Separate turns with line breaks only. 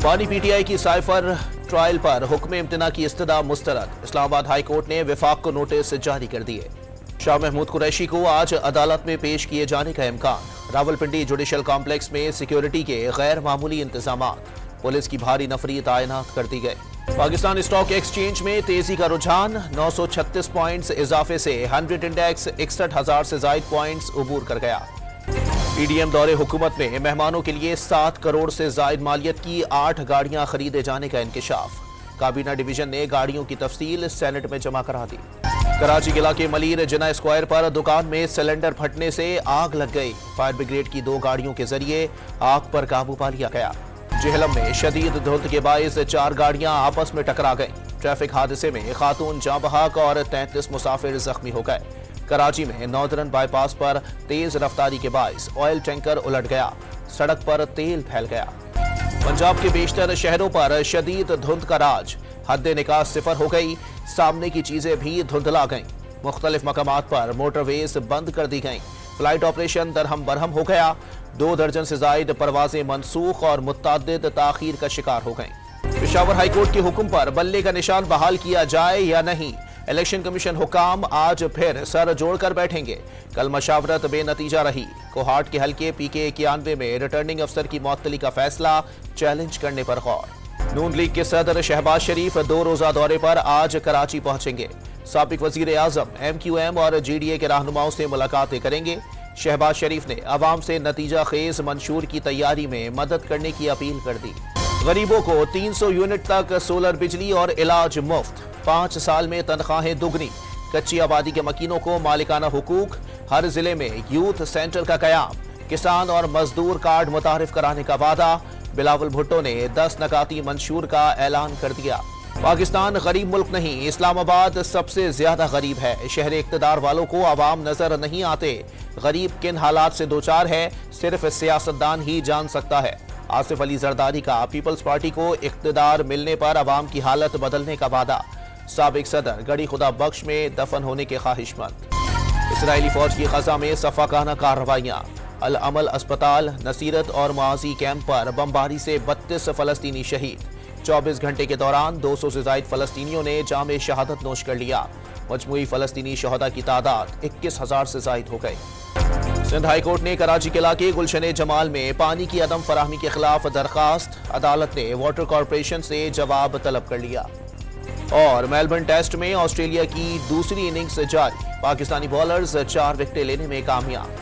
बानी पीटीआई की cipher trial पर हुक्म इम्तना की इस्तदा मुस्तरद। इस्लामाबाद हाई कोर्ट ने विफाक को नोटिस जारी कर दिए। शाह महमूद कुरैशी को आज अदालत में पेश किए जाने का इम्कान। रावलपिंडी जुडिशल कॉम्प्लेक्स में सिक्योरिटी के गैर मामूली इंतजामात, पुलिस की भारी नफरी तैनात कर दी गई। पाकिस्तान स्टॉक एक्सचेंज में तेजी का रुझान, 936 पॉइंट्स इजाफे से 100 इंडेक्स 61,000 से जायद पॉइंट्स उबूर कर गया। पीडीएम दौरे हुकूमत में मेहमानों के लिए 7 करोड़ से जायद मालियत की 8 गाड़ियां खरीदे जाने का इंकशाफ। काबीना डिवीजन ने गाड़ियों की तफसील सेनेट में जमा करा दी। कराची जिला के मलीर जिना स्क्वायर पर दुकान में सिलेंडर फटने से आग लग गई। फायर ब्रिगेड की 2 गाड़ियों के जरिए आग पर काबू पा लिया गया। जेहलम में शदीद धुंध के बायस 4 गाड़ियां आपस में टकरा गईं। ट्रैफिक हादसे में खातून जाँ बहक और 33 मुसाफिर जख्मी हो गए। कराची में नॉर्दर्न बाईपास पर तेज रफ्तारी के बायस ऑयल टैंकर उलट गया, सड़क पर तेल फैल गया। पंजाब के बेशतर शहरों पर शदीद धुंध का राज, हद निकास सिफर हो गई, सामने की चीजें भी धुंधला गईं। मुख्तलिफ मकामात पर मोटरवेज बंद कर दी गईं। फ्लाइट ऑपरेशन दरहम बरहम हो गया। 2 दर्जन से जायद परवाजें मनसूख और मुतअद्दिद ताखीर का शिकार हो गईं। पेशावर हाईकोर्ट के हुक्म पर बल्ले का निशान बहाल किया जाए या नहीं, इलेक्शन कमीशन हुकाम आज फिर सर जोड़कर बैठेंगे। कल मशावरत बेनतीजा रही। कोहाट के हल्के PK 91 में रिटर्निंग अफसर की मुअत्तली का फैसला चैलेंज करने पर गौर। नून लीग के सदर शहबाज शरीफ 2 रोजा दौरे पर आज कराची पहुंचेंगे। साबिक वजीर आजम MQM और GDA के रहनुमाओं से मुलाकातें करेंगे। शहबाज शरीफ ने अवाम से नतीजा खेज मंशूर की तैयारी में मदद करने की अपील कर दी। गरीबों को 300 यूनिट तक सोलर बिजली और इलाज मुफ्त, 5 साल में तनख्वाहें दुगनी। कच्ची आबादी के मकीनों को मालिकाना हुकूक, हर जिले में यूथ सेंटर का कयाम। किसान और मजदूर कार्ड मुतारिफ कराने का वादा। बिलावल भुट्टो ने 10 नकाती मंशूर का ऐलान कर दिया। पाकिस्तान गरीब मुल्क नहीं, इस्लामाबाद सबसे ज्यादा गरीब है। शहर इक्तदार वालों को आवाम नजर नहीं आते। गरीब किन हालात से दोचार है, सिर्फ सियासतदान ही जान सकता है। आसिफ अली जरदारी का पीपल्स पार्टी को इक्तदार मिलने पर आवाम की हालत बदलने का वादा। साबिक सदर गड़ी खुदा बख्श में दफन होने के ख्वाहिशमंद। इसराइली फौज की गजा में सफाकाना कार्रवाइयां। अल अमल अस्पताल, नसीरत और मुआजी कैंप पर बमबारी से 32 फलस्तीनी शहीद। 24 घंटे के दौरान 200 से ज्यादा फलस्तीनियों ने जामे शहादत नोश कर लिया। मजमूई फलस्तीनी शहदा की तादाद 21,000 से जायद हो गई। सिंध हाई कोर्ट ने कराची के इलाके गुलशन जमाल में पानी की अदम फराहमी के खिलाफ दरखास्त। अदालत ने वाटर कॉरपोरेशन से जवाब तलब कर लिया। और मेलबर्न टेस्ट में ऑस्ट्रेलिया की दूसरी इनिंग्स जारी। पाकिस्तानी बॉलर्स 4 विकेटें लेने में कामयाब।